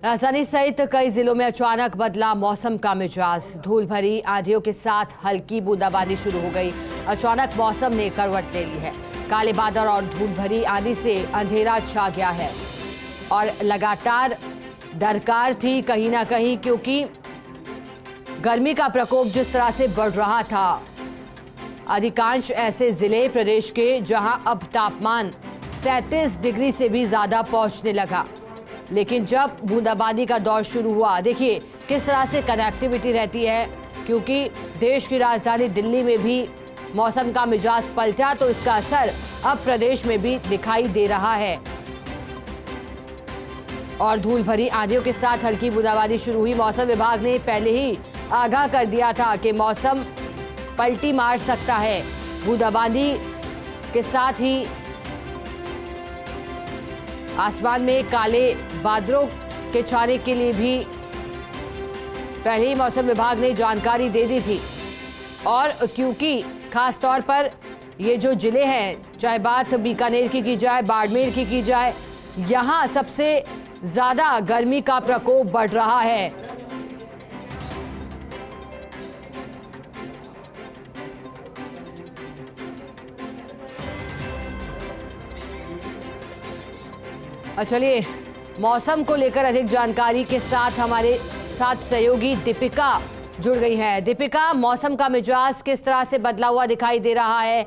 राजधानी सहित कई जिलों में अचानक बदला मौसम का मिजाज। धूल भरी आंधियों के साथ हल्की बूंदाबांदी शुरू हो गई। अचानक मौसम ने करवट ले ली है। काले बादल और धूल भरी आंधी से अंधेरा छा गया है और लगातार दरकार थी कहीं ना कहीं, क्योंकि गर्मी का प्रकोप जिस तरह से बढ़ रहा था। अधिकांश ऐसे जिले प्रदेश के जहां अब तापमान 37 डिग्री से भी ज्यादा पहुंचने लगा। लेकिन जब बूंदाबांदी का दौर शुरू हुआ, देखिए किस तरह से कनेक्टिविटी रहती है, क्योंकि देश की राजधानी दिल्ली में भी मौसम का मिजाज पलटा तो इसका असर अब प्रदेश में भी दिखाई दे रहा है। और धूल भरी आंधियों के साथ हल्की बूंदाबांदी शुरू हुई। मौसम विभाग ने पहले ही आगाह कर दिया था कि मौसम पलटी मार सकता है। बूंदाबांदी के साथ ही आसमान में काले बादलों के छाने के लिए भी पहले ही मौसम विभाग ने जानकारी दे दी थी। और क्योंकि खास तौर पर ये जो जिले हैं, चाहे बात बीकानेर की जाए, बाड़मेर की जाए, यहाँ सबसे ज्यादा गर्मी का प्रकोप बढ़ रहा है। चलिए मौसम को लेकर अधिक जानकारी के साथ हमारे साथ सहयोगी दीपिका जुड़ गई है। दीपिका, मौसम का मिजाज किस तरह से बदला हुआ दिखाई दे रहा है?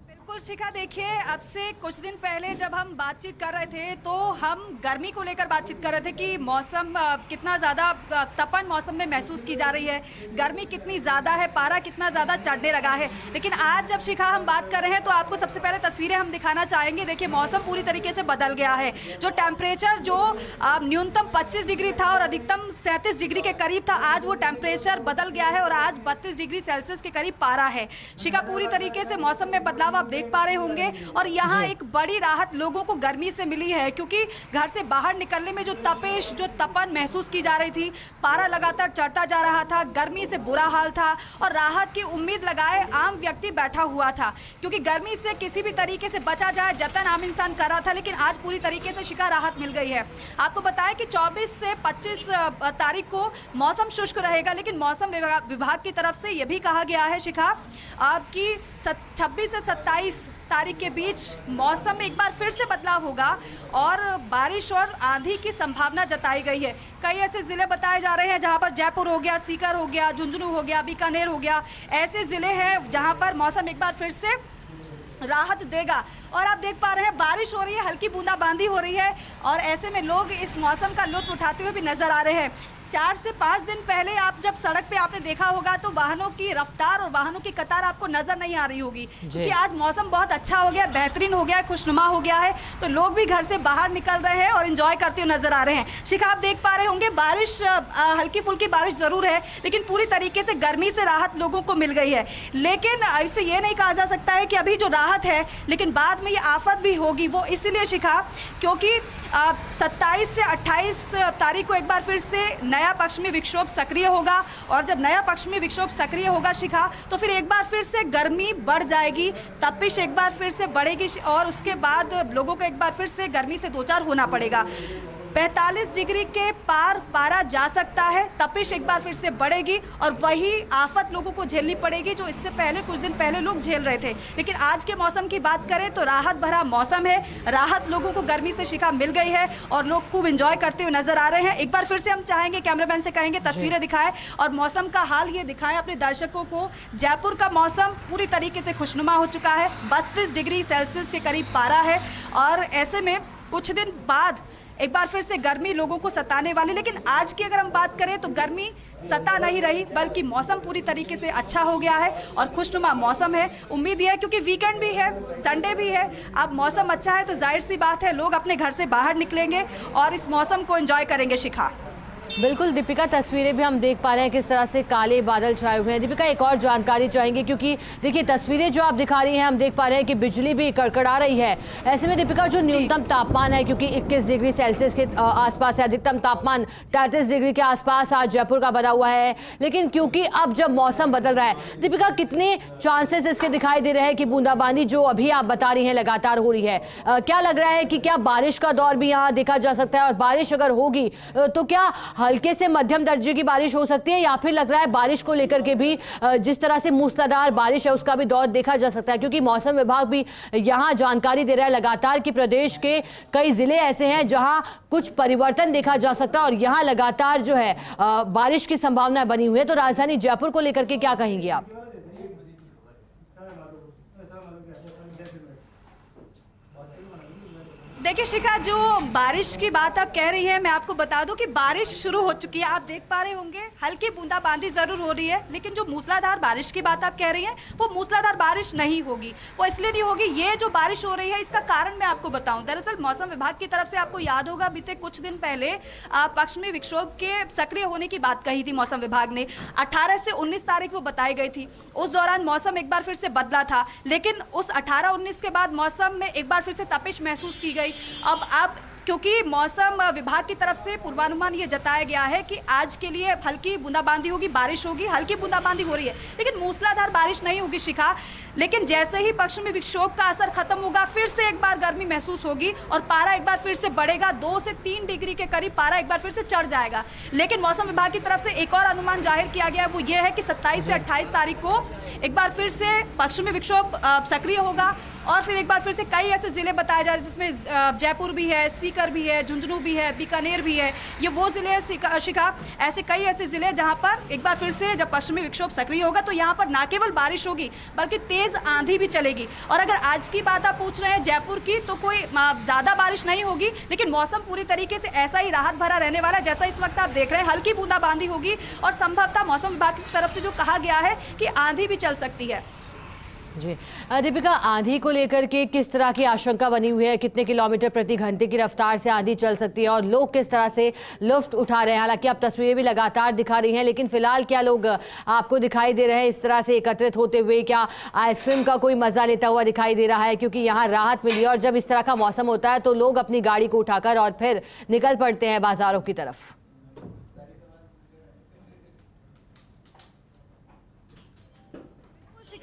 बिल्कुल शिखा, देखिए अब से कुछ दिन पहले जब हम बातचीत कर रहे थे तो हम गर्मी को लेकर बातचीत कर रहे थे कि मौसम कितना ज़्यादा तपन मौसम में महसूस की जा रही है, गर्मी कितनी ज़्यादा है, पारा कितना ज़्यादा चढ़ने लगा है। लेकिन आज जब शिखा हम बात कर रहे हैं तो आपको सबसे पहले तस्वीरें हम दिखाना चाहेंगे। देखिए मौसम पूरी तरीके से बदल गया है। जो टेम्परेचर जो न्यूनतम 25 डिग्री था और अधिकतम 37 डिग्री के करीब था, आज वो टेम्परेचर बदल गया है और आज 32 डिग्री सेल्सियस के करीब पारा है। शिखा, पूरी तरीके से मौसम में बदलाव आप देख पा रहे होंगे। और यहाँ एक बड़ी राहत लोगों को गर्मी से मिली है, क्योंकि घर से बाहर निकलने में जो तपिश, जो तपन महसूस की जा रही थी, पारा लगातार चढ़ता जा रहा था, गर्मी से बुरा हाल था और राहत की उम्मीद लगाए आम व्यक्ति बैठा हुआ था, क्योंकि गर्मी से किसी भी तरीके से बचा जाए जतन आम इंसान कर रहा था। लेकिन आज पूरी तरीके से शिखा राहत मिल गई है। आपको बताएं कि 24 से 25 तारीख को मौसम शुष्क रहेगा, लेकिन मौसम विभाग की तरफ से यह भी कहा गया है शिखा कि 26 से 27 तारीख के बीच मौसम में एक बार फिर से बदलाव होगा और बारिश और आंधी की संभावना जताई गई है। कई ऐसे जिले बताए जा रहे हैं जहां पर जयपुर हो गया, सीकर हो गया, झुंझुनू हो गया, बीकानेर हो गया, ऐसे जिले हैं जहां पर मौसम एक बार फिर से राहत देगा। और आप देख पा रहे हैं बारिश हो रही है, हल्की बूंदाबांदी हो रही है और ऐसे में लोग इस मौसम का लुत्फ उठाते हुए भी नजर आ रहे हैं। 4 से 5 दिन पहले आप जब सड़क पे आपने देखा होगा तो वाहनों की रफ्तार और वाहनों की कतार आपको नजर नहीं आ रही होगी, क्योंकि आज मौसम बहुत अच्छा हो गया, बेहतरीन हो गया है, खुशनुमा हो गया है, तो लोग भी घर से बाहर निकल रहे हैं और एंजॉय करते हुए नजर आ रहे हैं। शिखा, आप देख पा रहे होंगे बारिश, हल्की फुल्की बारिश जरूर है, लेकिन पूरी तरीके से गर्मी से राहत लोगों को मिल गई है। लेकिन इससे ये नहीं कहा जा सकता है कि अभी जो राहत है लेकिन बाद में ये आफत भी होगी। वो इसलिए शिखा क्योंकि 27 से 28 तारीख को एक बार फिर से नया पश्चिमी विक्षोभ सक्रिय होगा और जब नया पश्चिमी विक्षोभ सक्रिय होगा शिखा, तो फिर एक बार फिर से गर्मी बढ़ जाएगी, तपिश एक बार फिर से बढ़ेगी और उसके बाद लोगों को एक बार फिर से गर्मी से दो चार होना पड़ेगा। 45 डिग्री के पार पारा जा सकता है, तपिश एक बार फिर से बढ़ेगी और वही आफत लोगों को झेलनी पड़ेगी जो इससे पहले कुछ दिन पहले लोग झेल रहे थे। लेकिन आज के मौसम की बात करें तो राहत भरा मौसम है, राहत लोगों को गर्मी से शिखा मिल गई है और लोग खूब एंजॉय करते हुए नजर आ रहे हैं। एक बार फिर से हम चाहेंगे, कैमरामैन से कहेंगे तस्वीरें दिखाएं और मौसम का हाल ये दिखाएं अपने दर्शकों को। जयपुर का मौसम पूरी तरीके से खुशनुमा हो चुका है, 32 डिग्री सेल्सियस के करीब पारा है और ऐसे में कुछ दिन बाद एक बार फिर से गर्मी लोगों को सताने वाली। लेकिन आज की अगर हम बात करें तो गर्मी सता नहीं रही, बल्कि मौसम पूरी तरीके से अच्छा हो गया है और खुशनुमा मौसम है। उम्मीद यह है क्योंकि वीकेंड भी है, संडे भी है, अब मौसम अच्छा है तो जाहिर सी बात है लोग अपने घर से बाहर निकलेंगे और इस मौसम को एंजॉय करेंगे शिखा। बिल्कुल दीपिका, तस्वीरें भी हम देख पा रहे हैं किस तरह से काले बादल छाए हुए हैं। दीपिका, एक और जानकारी चाहेंगे क्योंकि देखिए तस्वीरें जो आप दिखा रही हैं, हम देख पा रहे हैं कि बिजली भी कड़कड़ा रही है। ऐसे में दीपिका, जो न्यूनतम तापमान है, क्योंकि 21 डिग्री सेल्सियस के आसपास है, अधिकतम तापमान 33 डिग्री के आसपास आज जयपुर का बना हुआ है, लेकिन क्योंकि अब जब मौसम बदल रहा है दीपिका, कितने चांसेस इसके दिखाई दे रहे हैं कि बूंदाबांदी जो अभी आप बता रही हैं लगातार हो रही है, क्या लग रहा है कि क्या बारिश का दौर भी यहाँ देखा जा सकता है? और बारिश अगर होगी तो क्या हल्के से मध्यम दर्जे की बारिश हो सकती है, या फिर लग रहा है बारिश को लेकर के भी जिस तरह से मूसलाधार बारिश है उसका भी दौर देखा जा सकता है? क्योंकि मौसम विभाग भी यहां जानकारी दे रहा है लगातार कि प्रदेश के कई जिले ऐसे हैं जहां कुछ परिवर्तन देखा जा सकता है और यहां लगातार जो है बारिश की संभावना बनी हुई है। तो राजधानी जयपुर को लेकर के क्या कहेंगे आप? देखिए शिखा, जो बारिश की बात आप कह रही हैं, मैं आपको बता दूं कि बारिश शुरू हो चुकी है। आप देख पा रहे होंगे हल्की बूंदाबांदी जरूर हो रही है, लेकिन जो मूसलाधार बारिश की बात आप कह रही हैं वो मूसलाधार बारिश नहीं होगी। वो इसलिए नहीं होगी, ये जो बारिश हो रही है इसका कारण मैं आपको बताऊं। दरअसल मौसम विभाग की तरफ से आपको याद होगा बीते कुछ दिन पहले पश्चिमी विक्षोभ के सक्रिय होने की बात कही थी मौसम विभाग ने। 18 से 19 तारीख वो बताई गई थी। उस दौरान मौसम एक बार फिर से बदला था, लेकिन उस 18-19 के बाद मौसम में एक बार फिर से तपिश महसूस की गई। अब क्योंकि मौसम विभाग की तरफ से पूर्वानुमान ये जताया गया है कि आज के लिए हल्की बूंदाबांदी होगी, बारिश होगी, हल्की बूंदाबांदी हो रही है, लेकिन मूसलाधार बारिश नहीं होगी शिखा। लेकिन जैसे ही पश्चिमी विक्षोभ का असर खत्म होगा, फिर से एक बार गर्मी महसूस होगी और पारा एक बार फिर से बढ़ेगा। 2 से 3 डिग्री के करीब पारा एक बार फिर से चढ़ जाएगा। लेकिन मौसम विभाग की तरफ से एक और अनुमान जाहिर किया गया है, वो ये है कि 27 से 28 तारीख को एक बार फिर से पश्चिमी विक्षोभ सक्रिय होगा और फिर एक बार फिर से कई ऐसे जिले बताए जा रहे हैं जिसमें जयपुर भी है, सीकर भी है, झुंझुनू भी है, बीकानेर भी है। ये वो जिले हैं शिखा, ऐसे कई ऐसे जिले जहां पर एक बार फिर से जब पश्चिमी विक्षोभ सक्रिय होगा तो यहां पर ना केवल बारिश होगी बल्कि तेज आंधी भी चलेगी। और अगर आज की बात आप पूछ रहे हैं जयपुर की, तो कोई ज्यादा बारिश नहीं होगी, लेकिन मौसम पूरी तरीके से ऐसा ही राहत भरा रहने वाला है जैसा इस वक्त आप देख रहे हैं। हल्की बूंदाबांदी होगी और संभवतः मौसम विभाग की तरफ से जो कहा गया है कि आंधी भी चल सकती है। जी दीपिका, आंधी को लेकर के किस तरह की आशंका बनी हुई है? कितने किलोमीटर प्रति घंटे की रफ्तार से आंधी चल सकती है और लोग किस तरह से लुत्फ उठा रहे हैं? हालांकि आप तस्वीरें भी लगातार दिखा रही हैं, लेकिन फिलहाल क्या लोग आपको दिखाई दे रहे हैं इस तरह से एकत्रित होते हुए? क्या आइसक्रीम का कोई मजा लेता हुआ दिखाई दे रहा है? क्योंकि यहाँ राहत मिली है और जब इस तरह का मौसम होता है तो लोग अपनी गाड़ी को उठाकर और फिर निकल पड़ते हैं बाजारों की तरफ।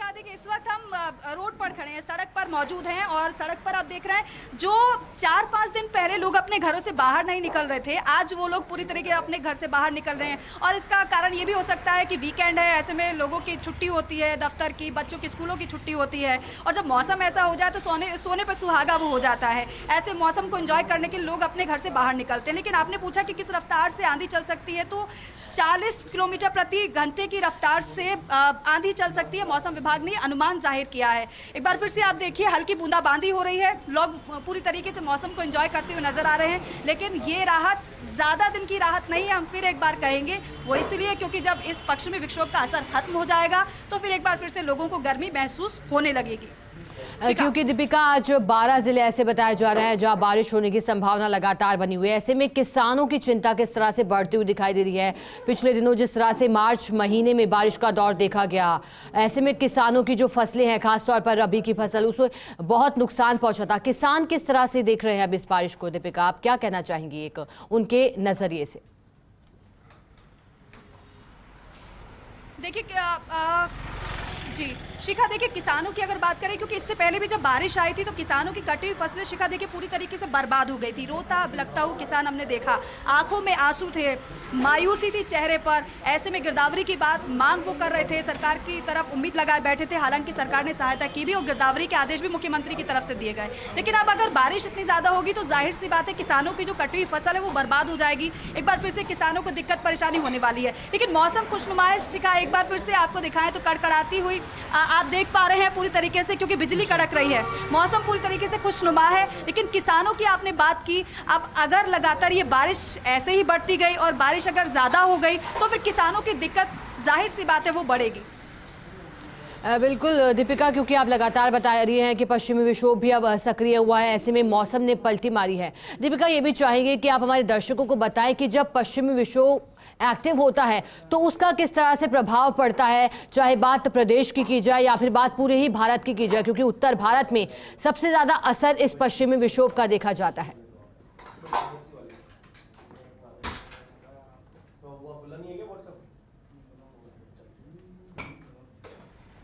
देखिए इस वक्त हम रोड पर खड़े हैं, सड़क पर मौजूद हैं और सड़क पर आप देख रहे हैं जो 4-5 दिन पहले लोग अपने घरों से बाहर नहीं निकल रहे थे, आज वो लोग पूरी तरीके अपने घर से बाहर निकल रहे हैं। और इसका कारण ये भी हो सकता है कि वीकेंड है, ऐसे में लोगों की छुट्टी होती है, दफ्तर की, बच्चों की स्कूलों की छुट्टी होती है और जब मौसम ऐसा हो जाए तो सोने पर सुहागा वो हो जाता है। ऐसे मौसम को एंजॉय करने के लिए लोग अपने घर से बाहर निकलते हैं। लेकिन आपने पूछा कि किस रफ्तार से आंधी चल सकती है, तो 40 किलोमीटर प्रति घंटे की रफ्तार से आंधी चल सकती है, मौसम विभाग ने अनुमान जाहिर किया है। एक बार फिर से आप देखिए हल्की बूंदाबांदी हो रही है, लोग पूरी तरीके से मौसम को एंजॉय करते हुए नजर आ रहे हैं, लेकिन ये राहत ज्यादा दिन की राहत नहीं है, हम फिर एक बार कहेंगे। वो इसलिए क्योंकि जब इस पश्चिमी विक्षोभ का असर खत्म हो जाएगा तो फिर एक बार फिर से लोगों को गर्मी महसूस होने लगेगी। क्योंकि दीपिका आज 12 जिले ऐसे बताए जा रहे हैं जहां बारिश होने की संभावना लगातार बनी हुई है। ऐसे में किसानों की चिंता किस तरह से बढ़ती हुई दिखाई दे रही है? पिछले दिनों जिस तरह से मार्च महीने में बारिश का दौर देखा गया, ऐसे में किसानों की जो फसलें हैं, खासतौर पर रबी की फसल, उसको बहुत नुकसान पहुंचा था। किसान किस तरह से देख रहे हैं अब इस बारिश को? दीपिका, आप क्या कहना चाहेंगी एक उनके नजरिए से? देखिए जी शिखा, देखिए किसानों की अगर बात करें, क्योंकि इससे पहले भी जब बारिश आई थी तो किसानों की कटी हुई फसलें शिखा देखिए पूरी तरीके से बर्बाद हो गई थी। रोता लगता हुआ किसान हमने देखा, आंखों में आंसू थे, मायूसी थी चेहरे पर। ऐसे में गिरदावरी की बात मांग वो कर रहे थे, सरकार की तरफ उम्मीद लगाए बैठे थे। हालांकि सरकार ने सहायता की भी और गिरदावरी के आदेश भी मुख्यमंत्री की तरफ से दिए गए। लेकिन अब अगर बारिश इतनी ज्यादा होगी तो जाहिर सी बात है किसानों की जो कटी हुई फसल है वो बर्बाद हो जाएगी। एक बार फिर से किसानों को दिक्कत परेशानी होने वाली है। लेकिन मौसम खुशनुमा है शिखा, एक बार फिर से आपको दिखाएं तो कड़कड़ाती हुई आप देख पा रहे हैं पूरी तरीके से, क्योंकि बिजली कड़क रही है। मौसम पूरी तरीके से खुशनुमा है। लेकिन किसानों की आपने बात की, अब अगर लगातार ये बारिश ऐसे ही बढ़ती गई और बारिश अगर ज्यादा हो गई तो फिर किसानों की दिक्कत जाहिर सी बात है वो बढ़ेगी। बिल्कुल दीपिका, क्योंकि आप लगातार बता रही हैं कि पश्चिमी विक्षोभ भी अब सक्रिय हुआ है, ऐसे में मौसम ने पलटी मारी है। दीपिका, ये भी चाहेंगे कि आप हमारे दर्शकों को बताएं कि जब पश्चिमी विक्षोभ एक्टिव होता है तो उसका किस तरह से प्रभाव पड़ता है, चाहे बात प्रदेश की जाए या फिर बात पूरे ही भारत की जाए, क्योंकि उत्तर भारत में सबसे ज्यादा असर इस पश्चिमी विक्षोभ का देखा जाता है।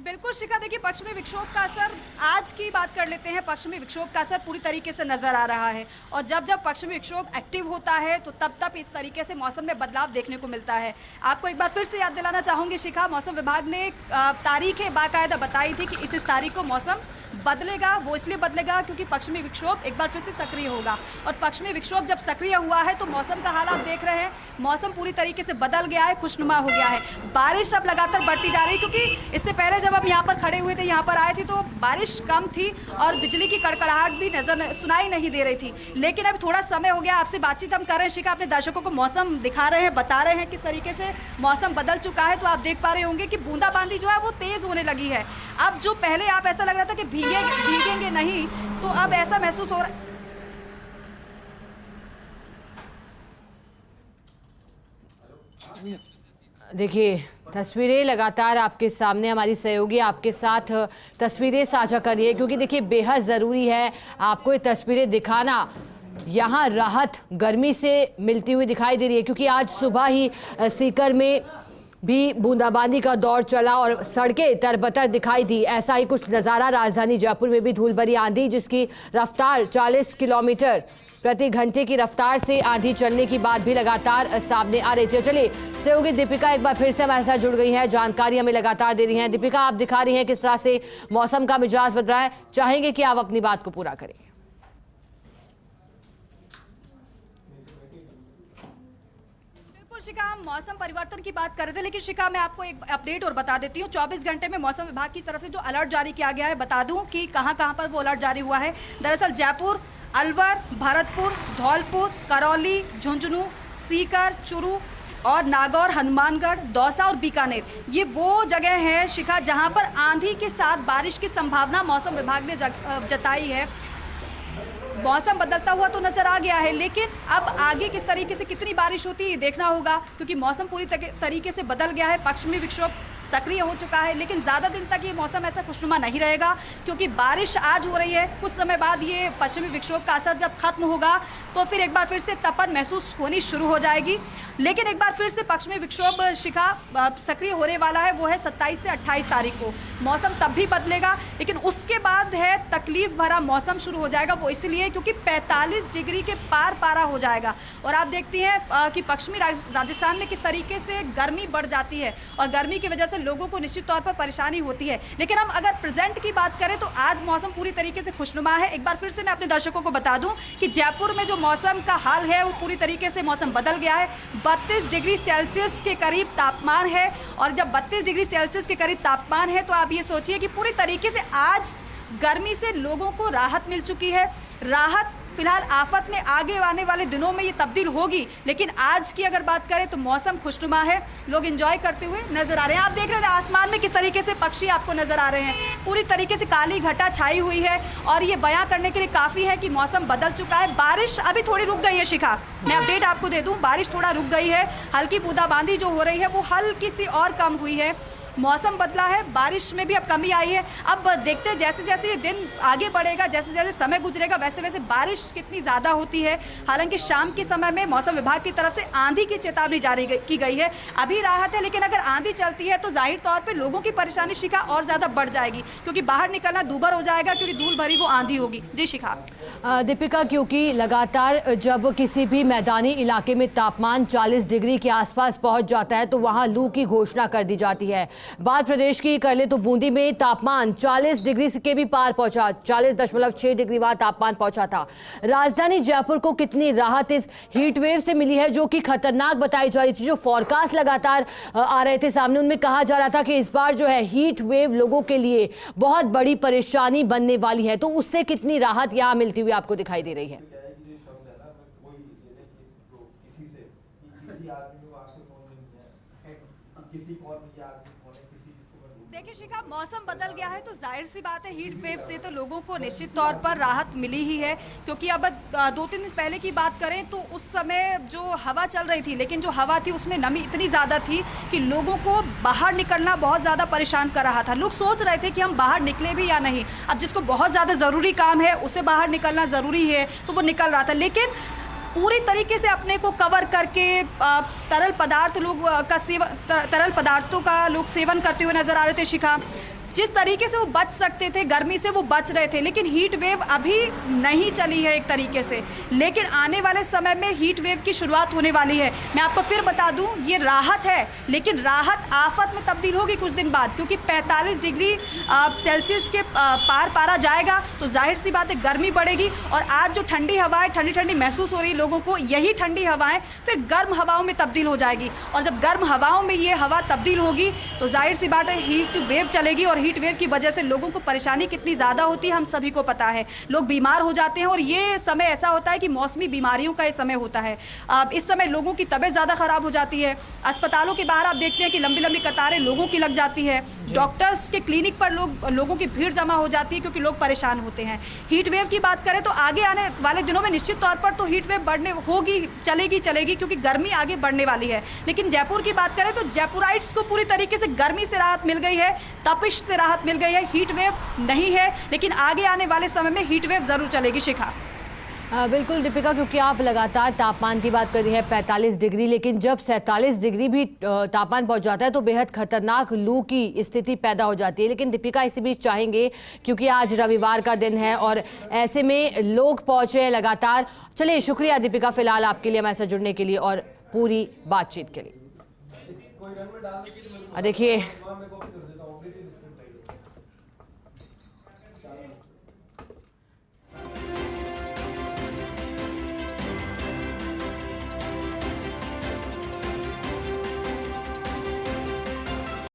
बिल्कुल शिखा, देखिए पश्चिमी विक्षोभ का असर, आज की बात कर लेते हैं, पश्चिमी विक्षोभ का असर पूरी तरीके से नजर आ रहा है। और जब जब पश्चिमी विक्षोभ एक्टिव होता है तो तब तब इस तरीके से मौसम में बदलाव देखने को मिलता है। आपको एक बार फिर से याद दिलाना चाहूंगी शिखा, मौसम विभाग ने तारीखें बाकायदा बताई थी कि इस तारीख को मौसम बदलेगा। वो इसलिए बदलेगा क्योंकि पश्चिमी विक्षोभ एक बार फिर से सक्रिय होगा, और पश्चिमी विक्षोभ जब सक्रिय हुआ है तो मौसम का हाल आप देख रहे हैं, मौसम पूरी तरीके से बदल गया है, खुशनुमा हो गया है। बारिश अब लगातार बढ़ती जा रही है, क्योंकि इससे पहले जब हम यहाँ पर खड़े हुए थे, यहाँ पर आए थे, तो बारिश कम थी और बिजली की कड़कड़ाहट भी सुनाई नहीं दे रही थी। लेकिन अब थोड़ा समय हो गया, आपसे बातचीत हम कर रहे हैं शिखा, अपने दर्शकों को मौसम दिखा रहे हैं, बता रहे हैं किस तरीके से मौसम बदल चुका है। तो आप देख पा रहे होंगे कि बूंदाबांदी जो है वो तेज होने लगी है। अब जो पहले आप ऐसा लग रहा था कि भीगेंगे नहीं, तो अब ऐसा महसूस हो रहा है। देखिए तस्वीरें लगातार आपके सामने, हमारी सहयोगी आपके साथ तस्वीरें साझा कर रही है, क्योंकि देखिए बेहद ज़रूरी है आपको ये तस्वीरें दिखाना। यहाँ राहत गर्मी से मिलती हुई दिखाई दे रही है, क्योंकि आज सुबह ही सीकर में भी बूंदाबांदी का दौर चला और सड़कें तरबतर दिखाई दी। ऐसा ही कुछ नज़ारा राजधानी जयपुर में भी धूल भरी आंधी, जिसकी रफ्तार 40 किलोमीटर प्रति घंटे की रफ्तार से आंधी चलने की बात भी लगातार सामने आ रही थी। चलिए सहयोगी दीपिका एक बार फिर से हमारे साथ जुड़ गई हैं, जानकारी हमें लगातार दे रही हैं। दीपिका, आप दिखा रही हैं किस तरह से मौसम का मिजाज बदल रहा है, चाहेंगे कि आप अपनी बात को पूरा करें। शिखा, हम मौसम परिवर्तन की बात कर रहे थे, लेकिन शिखा मैं आपको एक अपडेट और बता देती हूँ। 24 घंटे में मौसम विभाग की तरफ से जो अलर्ट जारी किया गया है, बता दूं कि कहां पर वो अलर्ट जारी हुआ है। दरअसल जयपुर, अलवर, भरतपुर, धौलपुर, करौली, झुंझुनू, सीकर, चुरू और नागौर, हनुमानगढ़, दौसा और बीकानेर, ये वो जगह है शिखा जहां पर आंधी के साथ बारिश की संभावना मौसम विभाग ने जताई है। मौसम बदलता हुआ तो नजर आ गया है, लेकिन अब आगे किस तरीके से कितनी बारिश होती है देखना होगा, क्योंकि मौसम पूरी तरीके से बदल गया है। पश्चिमी विक्षोभ सक्रिय हो चुका है, लेकिन ज़्यादा दिन तक ये मौसम ऐसा खुशनुमा नहीं रहेगा, क्योंकि बारिश आज हो रही है। कुछ समय बाद ये पश्चिमी विक्षोभ का असर जब खत्म होगा तो फिर एक बार फिर से तपन महसूस होनी शुरू हो जाएगी। लेकिन एक बार फिर से पश्चिमी विक्षोभ शिखा सक्रिय होने वाला है, वो है 27 से 28 तारीख को। मौसम तब भी बदलेगा, लेकिन उसके बाद है तकलीफ भरा मौसम शुरू हो जाएगा। वो इसलिए क्योंकि 45 डिग्री के पार पारा हो जाएगा, और आप देखती हैं कि पश्चिमी राजस्थान में किस तरीके से गर्मी बढ़ जाती है, और गर्मी की वजह से लोगों को निश्चित तौर पर परेशानी होती है। लेकिन हम अगर प्रेजेंट की बात करें तो आज मौसम पूरी तरीके से खुशनुमा है। एक बार फिर से मैं अपने दर्शकों को बता दूं कि जयपुर में जो मौसम का हाल है वो पूरी तरीके से मौसम बदल गया है। 32 डिग्री सेल्सियस के करीब तापमान है, और जब 32 डिग्री सेल्सियस के करीब तापमान है तो आप ये सोचिए कि पूरी तरीके से आज गर्मी से लोगों को राहत मिल चुकी है। राहत फिलहाल आफत में आगे आने वाले दिनों में ये तब्दील होगी, लेकिन आज की अगर बात करें तो मौसम खुशनुमा है, लोग एंजॉय करते हुए नजर आ रहे हैं। आप देख रहे थे आसमान में किस तरीके से पक्षी आपको नजर आ रहे हैं, पूरी तरीके से काली घटा छाई हुई है, और ये बयां करने के लिए काफी है कि मौसम बदल चुका है। बारिश अभी थोड़ी रुक गई है शिखा, मैं अपडेट आपको दे दूं, बारिश थोड़ा रुक गई है, हल्की बूंदाबांदी जो हो रही है वो हल्की सी और कम हुई है। मौसम बदला है, बारिश में भी अब कमी आई है। अब देखते हैं जैसे जैसे ये दिन आगे बढ़ेगा, जैसे जैसे समय गुजरेगा, वैसे वैसे बारिश कितनी ज़्यादा होती है। हालांकि शाम के समय में मौसम विभाग की तरफ से आंधी की चेतावनी जारी की गई है। अभी राहत है, लेकिन अगर आंधी चलती है तो जाहिर तौर पर लोगों की परेशानी शिखा और ज़्यादा बढ़ जाएगी, क्योंकि बाहर निकलना दूभर हो जाएगा, क्योंकि धूल भरी वो आंधी होगी। जी शिखा। दीपिका, क्योंकि लगातार जब किसी भी मैदानी इलाके में तापमान 40 डिग्री के आसपास पहुंच जाता है तो वहां लू की घोषणा कर दी जाती है। बात प्रदेश की कर ले तो बूंदी में तापमान 40 डिग्री के भी पार पहुंचा, 40.6 डिग्री वहां तापमान पहुंचा था। राजधानी जयपुर को कितनी राहत इस हीट वेव से मिली है, जो कि खतरनाक बताई जा रही थी। जो फोरकास्ट लगातार आ रहे थे सामने, उनमें कहा जा रहा था कि इस बार जो है हीट वेव लोगों के लिए बहुत बड़ी परेशानी बनने वाली है, तो उससे कितनी राहत यहाँ मिलती हुई आपको दिखाई दे रही है। देखिए देखिए शिखा, मौसम बदल गया है तो जाहिर सी बात है हीट वेव से तो लोगों को निश्चित तौर पर राहत मिली ही है, क्योंकि अब 2-3 दिन पहले की बात करें तो उस समय जो हवा चल रही थी, लेकिन जो हवा थी उसमें नमी इतनी ज़्यादा थी कि लोगों को बाहर निकलना बहुत ज़्यादा परेशान कर रहा था। लोग सोच रहे थे कि हम बाहर निकले भी या नहीं। अब जिसको बहुत ज़्यादा ज़रूरी काम है उसे बाहर निकलना ज़रूरी है तो वो निकल रहा था, लेकिन पूरी तरीके से अपने को कवर करके तरल पदार्थों का लोग सेवन करते हुए नजर आ रहे थे शिखा। जिस तरीके से वो बच सकते थे गर्मी से वो बच रहे थे, लेकिन हीट वेव अभी नहीं चली है एक तरीके से, लेकिन आने वाले समय में हीट वेव की शुरुआत होने वाली है। मैं आपको फिर बता दूं, ये राहत है, लेकिन राहत आफत में तब्दील होगी कुछ दिन बाद, क्योंकि 45 डिग्री सेल्सियस के पार पारा जाएगा तो जाहिर सी बात है गर्मी बढ़ेगी। और आज जो ठंडी हवाएं ठंडी ठंडी महसूस हो रही लोगों को, यही ठंडी हवाएं फिर गर्म हवाओं में तब्दील हो जाएगी, और जब गर्म हवाओं में ये हवा तब्दील होगी तो जाहिर सी बात है हीट वेव चलेगी। और हीट वेव की वजह से लोगों को परेशानी कितनी ज़्यादा होती है हम सभी को पता है। लोग बीमार हो जाते हैं और ये समय ऐसा होता है कि मौसमी बीमारियों का ये समय होता है। इस समय लोगों की तबीयत ज़्यादा ख़राब हो जाती है। अस्पतालों के बाहर आप देखते हैं कि लंबी लंबी कतारें लोगों की लग जाती है। डॉक्टर्स के क्लिनिक पर लोगों की भीड़ जमा हो जाती है क्योंकि लोग परेशान होते हैं। हीट वेव की बात करें तो आगे आने वाले दिनों में निश्चित तौर पर तो हीट वेव बढ़ने होगी, चलेगी क्योंकि गर्मी आगे बढ़ने वाली है। लेकिन जयपुर की बात करें तो जयपुराइट्स को पूरी तरीके से गर्मी से राहत मिल गई है, तपिश से राहत मिल गई है। हीट वेव नहीं है, लेकिन आगे आने वाले समय में हीट वेव जरूर चलेगी शिखा। बिल्कुल दीपिका, क्योंकि आप लगातार तापमान की बात कर रही है 45 डिग्री, लेकिन जब 47 डिग्री भी तापमान पहुंच जाता है तो बेहद खतरनाक लू की स्थिति पैदा हो जाती है। लेकिन दीपिका, इसी बीच चाहेंगे, क्योंकि आज रविवार का दिन है और ऐसे में लोग पहुंचे हैं लगातार। चलिए, शुक्रिया दीपिका फिलहाल आपके लिए हमारे साथ जुड़ने के लिए और पूरी बातचीत के लिए। देखिए